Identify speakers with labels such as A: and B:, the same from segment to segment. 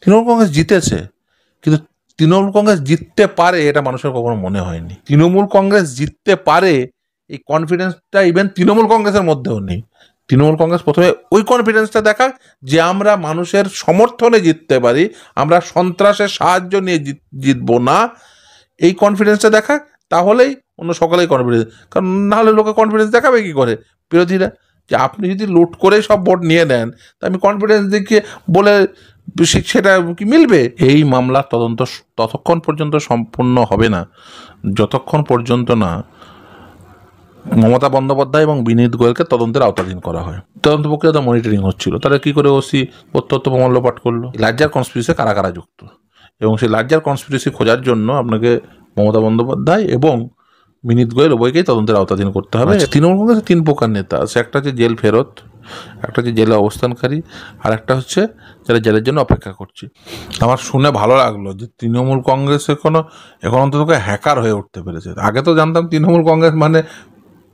A: তৃণমূল কংগ্রেস জিতেছে, কিন্তু তৃণমূল কংগ্রেস জিততে পারে এটা মানুষের কখনো মনে হয়নি। তৃণমূল কংগ্রেস জিততে পারে এই কনফিডেন্সটা ইভেন তৃণমূল কংগ্রেসের মধ্যেও নেই। তৃণমূল কংগ্রেস প্রথমে ওই কনফিডেন্সটা দেখাক যে আমরা মানুষের সমর্থনে জিততে পারি, আমরা সন্ত্রাসের সাহায্য নিয়ে জিতবো না, এই কনফিডেন্সটা দেখাক, তাহলেই অন্য সকলেই কনফিডেন্স। কারণ নাহলে লোকে কনফিডেন্স দেখাবে কী করে বিরোধীরা? যে আপনি যদি লুট করে সব ভোট নিয়ে নেন তা আমি কনফিডেন্স দেখিয়ে বলে সেটা কি মিলবে? এই মামলার তদন্ত ততক্ষণ পর্যন্ত সম্পূর্ণ হবে না যতক্ষণ পর্যন্ত না মমতা বন্দ্যোপাধ্যায় এবং বিনীত গোয়েলকে তদন্তের আওতাধীন করা হয়। তদন্ত প্রক্রিয়া মনিটরিং হচ্ছিল, তাহলে কী করে ওসি তথ্য প্রমাণ লোপাট করলো? লার্জার কনস্পিরেসি কারা কারা যুক্ত, এবং সেই লার্জার কনস্পিরেসি খোঁজার জন্য আপনাকে মমতা বন্দ্যোপাধ্যায় এবং বিনীত গোয়েল উভয়কেই তদন্তের আওতাধীন করতে হবে। তৃণমূল কংগ্রেসের 3 প্রকার নেতা আছে, একটা হচ্ছে জেল ফেরত, একটা হচ্ছে জেলে অবস্থানকারী, আর একটা হচ্ছে যারা জেলের জন্য অপেক্ষা করছে। আমার শুনে ভালো লাগলো যে তৃণমূল কংগ্রেস এখন অন্তত হ্যাকার হয়ে উঠতে পেরেছে। আগে তো জানতাম তৃণমূল কংগ্রেস মানে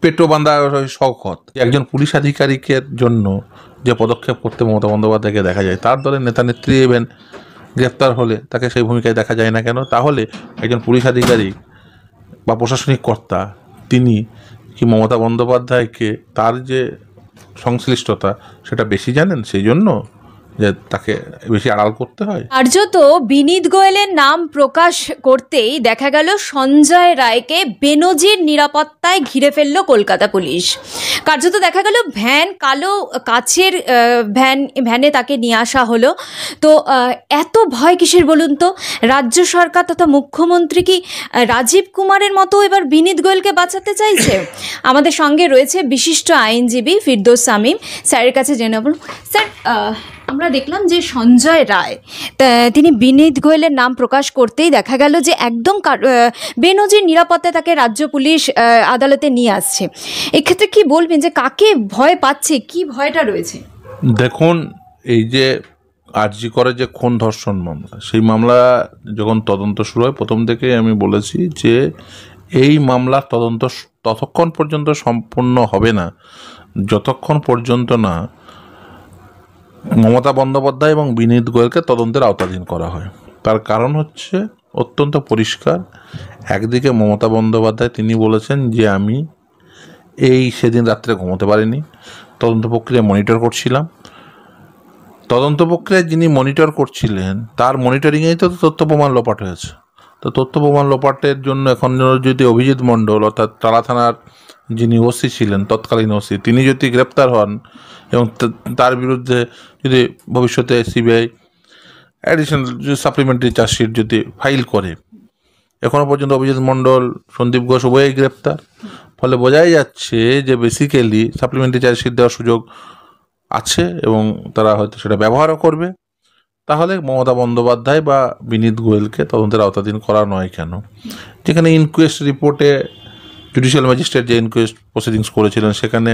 A: পেটো বাঁধা শওকত। একজন পুলিশ আধিকারিকের জন্য যে পদক্ষেপ করতে মমতা বন্দ্যোপাধ্যায়কে দেখা যায়, তার দলের নেতা নেত্রী ইভেন গ্রেপ্তার হলে তাকে সেই ভূমিকায় দেখা যায় না কেন? তাহলে একজন পুলিশ আধিকারিক বা প্রশাসনিক কর্তা তিনি কি মমতা বন্দ্যোপাধ্যায়কে তার যে সংশ্লিষ্টতা সেটা বেশি জানেন, সেই জন্য যে তাকে বেশি আড়াল করতে হয়?
B: কার্যত বিনীত গোয়েলের নাম প্রকাশ করতেই দেখা গেল সঞ্জয় রায়কে বেনজির নিরাপত্তায় ঘিরে ফেলল কলকাতা পুলিশ। কার্যত দেখা গেল কালো কাচের ভ্যানে তাকে নিয়ে আসা হলো। তো এত ভয় কিসের বলুন তো? রাজ্য সরকার তথা মুখ্যমন্ত্রী কি রাজীব কুমারের মতো এবার বিনীত গোয়েলকে বাঁচাতে চাইছে? আমাদের সঙ্গে রয়েছে বিশিষ্ট আইনজীবী ফিরদৌস শামীম, স্যারের কাছে জেনে নেব। স্যার, আমরা দেখলাম যে সঞ্জয় রায় তিনি বিনীত গোয়েলের নাম প্রকাশ করতেই দেখা গেল যে একদম বেনজির নিরাপত্তায় তাকে রাজ্য পুলিশ আদালতে নিয়ে আসছে। এক্ষেত্রে কি বলবেন যে কাকে ভয় পাচ্ছে, কি ভয়টা রয়েছে?
A: দেখুন, এই যে আরজি করে যে খুন ধর্ষণ মামলা, সেই মামলা যখন তদন্ত শুরু হয় প্রথম থেকেই আমি বলেছি যে এই মামলার তদন্ত ততক্ষণ পর্যন্ত সম্পূর্ণ হবে না যতক্ষণ পর্যন্ত না মমতা বন্দ্যোপাধ্যায় এবং বিনীত গোয়েলকে তদন্তের আওতাধীন করা হয়। তার কারণ হচ্ছে অত্যন্ত পরিষ্কার। একদিকে মমতা বন্দ্যোপাধ্যায় তিনি বলেছেন যে আমি সেদিন রাত্রে ঘুমোতে পারিনি, তদন্ত প্রক্রিয়া মনিটর করছিলাম। তদন্ত প্রক্রিয়া যিনি মনিটর করছিলেন তার মনিটরিংয়েই তো তথ্য প্রমাণ লোপাট হয়েছে। তো তথ্য প্রমাণ লোপাটের জন্য এখন যদি অভিজিৎ মণ্ডল অর্থাৎ টালা থানার যিনি ওসি ছিলেন, তৎকালীন ওসি, তিনি যদি গ্রেপ্তার হন এবং তার বিরুদ্ধে যদি ভবিষ্যতে সিবিআই অ্যাডিশনাল সাপ্লিমেন্টারি চার্জশিট যদি ফাইল করে, এখনও পর্যন্ত অভিজিৎ মণ্ডল, সন্দীপ ঘোষ উভয়ই গ্রেপ্তার। ফলে বোঝাই যাচ্ছে যে বেসিক্যালি সাপ্লিমেন্টারি চার্জশিট দেওয়ার সুযোগ আছে এবং তারা হয়তো সেটা ব্যবহারও করবে। তাহলে মমতা বন্দ্যোপাধ্যায় বা বিনীত গোয়েলকে তদন্তের আওতাধীন করা নয় কেন? যেখানে ইনকোয়েস্ট রিপোর্টে জুডিশিয়াল ম্যাজিস্ট্রেট যে ইনকোয়েস্ট প্রসিডিংস করেছিলেন সেখানে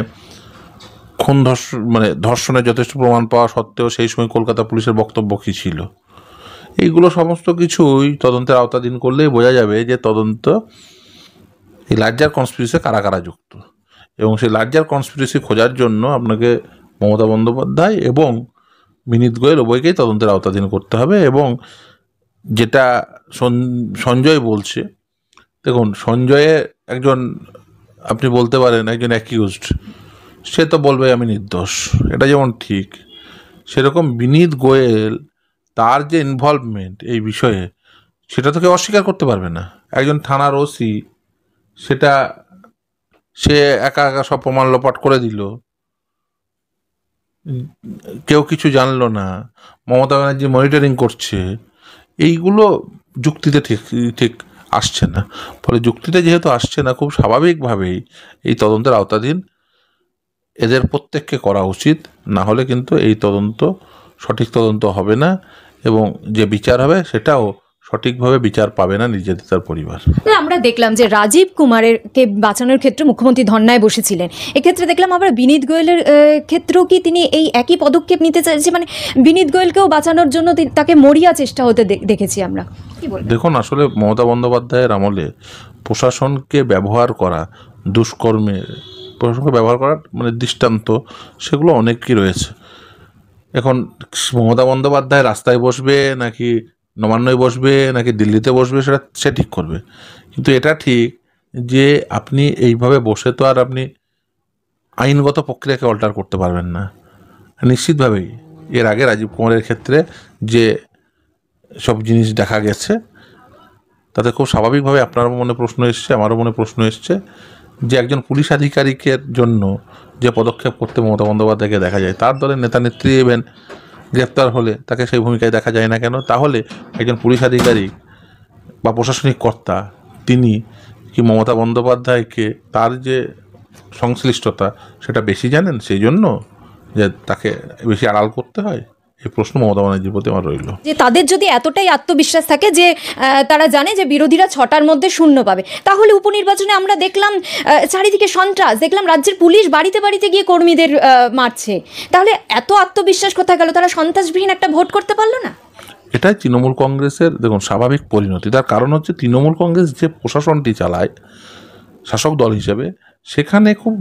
A: ধর্ষণের যথেষ্ট প্রমাণ পাওয়া সত্ত্বেও সেই সময় কলকাতা পুলিশের বক্তব্য কী ছিল, এইগুলো সমস্ত কিছুই তদন্তের আওতাধীন করলেই বোঝা যাবে যে তদন্ত এই লার্জার কনস্পিরেসি কারা কারা যুক্ত। এবং সেই লার্জার কনস্পিরেসি খোঁজার জন্য আপনাকে মমতা বন্দ্যোপাধ্যায় এবং বিনীত গোয়েল উভয়কেই তদন্তের আওতাধীন করতে হবে। এবং যেটা সঞ্জয় বলছে, দেখুন, সঞ্জয়ে একজন, আপনি বলতে পারেন একজন অ্যাকিউজড, সে তো বলবে আমি নির্দোষ, এটা যেমন ঠিক, সেরকম বিনীত গোয়েল তার যে ইনভলভমেন্ট এই বিষয়ে সেটা তো কেউ অস্বীকার করতে পারবে না। একজন থানার ওসি সে একা একা সব প্রমাণ লোপাট করে দিল, কেউ কিছু জানলো না, মমতা ব্যানার্জি মনিটরিং করছে, এইগুলো যুক্তিতে ঠিক আসছে না। ফলে যুক্তিতে যেহেতু আসছে না, খুব স্বাভাবিকভাবেই এই তদন্তের আওতাধীন এদের প্রত্যেককে করা উচিত। না হলে কিন্তু এই তদন্ত সঠিক তদন্ত হবে না এবং যে বিচার হবে সেটাও সঠিকভাবে বিচার পাবে না নির্যাতিতার পরিবার।
B: আমরা দেখলাম যে রাজীব কুমারকে বাঁচানোর ক্ষেত্রে মুখ্যমন্ত্রী ধর্নায় বসেছিলেন। এক্ষেত্রে দেখলাম আমরা বিনীত গোয়েলের ক্ষেত্রেও কি তিনি এই একই পদক্ষেপ নিতে চাইছে, মানে বিনীত গোয়েলকেও বাঁচানোর জন্য তাকে মরিয়া চেষ্টা হতে দেখেছি আমরা?
A: দেখুন, আসলে মমতা বন্দ্যোপাধ্যায়ের আমলে প্রশাসনকে ব্যবহার করা, প্রশাসনকে ব্যবহার করার দৃষ্টান্ত সেগুলো অনেকই রয়েছে। এখন মমতা বন্দ্যোপাধ্যায় রাস্তায় বসবে নাকি নবান্নয় বসবে নাকি দিল্লিতে বসবে সেটা সে ঠিক করবে। কিন্তু এটা ঠিক যে আপনি এইভাবে বসে তো আর আপনি আইনগত প্রক্রিয়াকে অল্টার করতে পারবেন না। নিশ্চিতভাবেই এর আগে রাজীব কুমারের ক্ষেত্রে যে সব জিনিস দেখা গেছে তাতে খুব স্বাভাবিকভাবে আপনার মনে প্রশ্ন এসছে, আমারও মনে প্রশ্ন এসছে যে একজন পুলিশ আধিকারিকের জন্য যে পদক্ষেপ করতে মমতা বন্দ্যোপাধ্যায়কে দেখা যায়, তার দলের নেতা নেত্রী ইভেন গ্রেপ্তার হলে তাকে সেই ভূমিকায় দেখা যায় না কেন? তাহলে একজন পুলিশ আধিকারিক বা প্রশাসনিক কর্তা তিনি কি মমতা বন্দ্যোপাধ্যায়কে তার যে সংশ্লিষ্টতা সেটা বেশি জানেন, সেই জন্য যে তাকে বেশি আড়াল করতে হয়? এই প্রশ্ন মমতা ব্যানার্জির প্রতি আমার রইল।
B: যে তাদের যদি এতটাই আত্মবিশ্বাস থাকে যে তারা জানে যে বিরোধীরা 6টার মধ্যে শূন্য পাবে, তাহলে উপনির্বাচনে আমরা দেখলাম চারিদিকে সন্ত্রাস, দেখলাম রাজ্যের পুলিশ বাড়িতে বাড়িতে গিয়ে কর্মীদের মারছে। তাহলে এত আত্মবিশ্বাস কোথায় গেল? তারা সন্ত্রাসবিহীন একটা ভোট করতে পারলো না।
A: এটাই তৃণমূল কংগ্রেসের দেখুন স্বাভাবিক পরিণতি। তার কারণ হচ্ছে তৃণমূল কংগ্রেস যে প্রশাসনটি চালায় শাসক দল হিসেবে, সেখানে খুব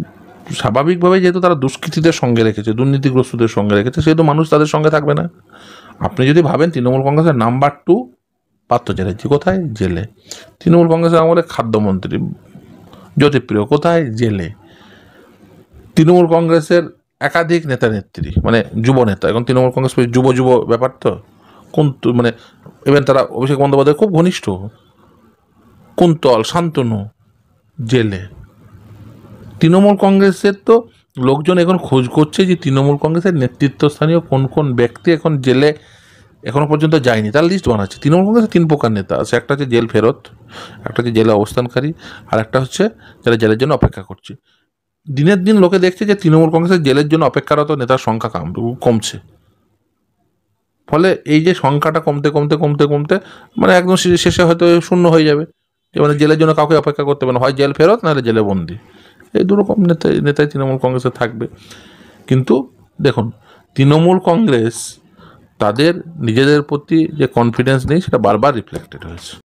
A: স্বাভাবিকভাবে যেহেতু তারা দুষ্কৃতীদের সঙ্গে রেখেছে, দুর্নীতিগ্রস্তদের সঙ্গে রেখেছে, সেহেতু মানুষ তাদের সঙ্গে থাকবে না। আপনি যদি ভাবেন তৃণমূল কংগ্রেসের নাম্বার 2 পার্থ চ্যাটার্জি কোথায়? জেলে। তৃণমূল কংগ্রেসের আমলে খাদ্যমন্ত্রী জ্যোতিপ্রিয় কোথায়? জেলে। তৃণমূল কংগ্রেসের একাধিক নেতা নেত্রী মানে যুব নেতা, এখন তৃণমূল কংগ্রেস যুব যুব ব্যাপার তো কোন মানে ইভেন তারা অভিষেক বন্দ্যোপাধ্যায় খুব ঘনিষ্ঠ, কুন্তল, শান্তনু জেলে। তৃণমূল কংগ্রেসের তো লোকজন এখন খোঁজ করছে যে তৃণমূল কংগ্রেসের নেতৃত্বস্থানীয় কোন কোন ব্যক্তি এখন জেলে এখনো পর্যন্ত যায়নি, তার লিস্ট বানাচ্ছে। তৃণমূল কংগ্রেসের 3 প্রকার নেতা আছে, একটা হচ্ছে জেল ফেরত, একটা হচ্ছে জেলে অবস্থানকারী, আর একটা হচ্ছে যারা জেলের জন্য অপেক্ষা করছে। দিনের দিন লোকে দেখছে যে তৃণমূল কংগ্রেসের জেলের জন্য অপেক্ষারত নেতার সংখ্যা কমছে। ফলে এই যে সংখ্যাটা কমতে কমতে কমতে কমতে মানে একদম শেষে হয়তো শূন্য হয়ে যাবে, যে মানে জেলের জন্য কাউকে অপেক্ষা করতে হবে না, হয় জেল ফেরত নাহলে জেলে বন্দি। এই দুরকম নেতাই তৃণমূল কংগ্রেসে থাকবে। কিন্তু দেখুন তৃণমূল কংগ্রেস তাদের নিজেদের প্রতি যে কনফিডেন্স নেই সেটা বারবার রিফ্লেক্টেড হয়েছে।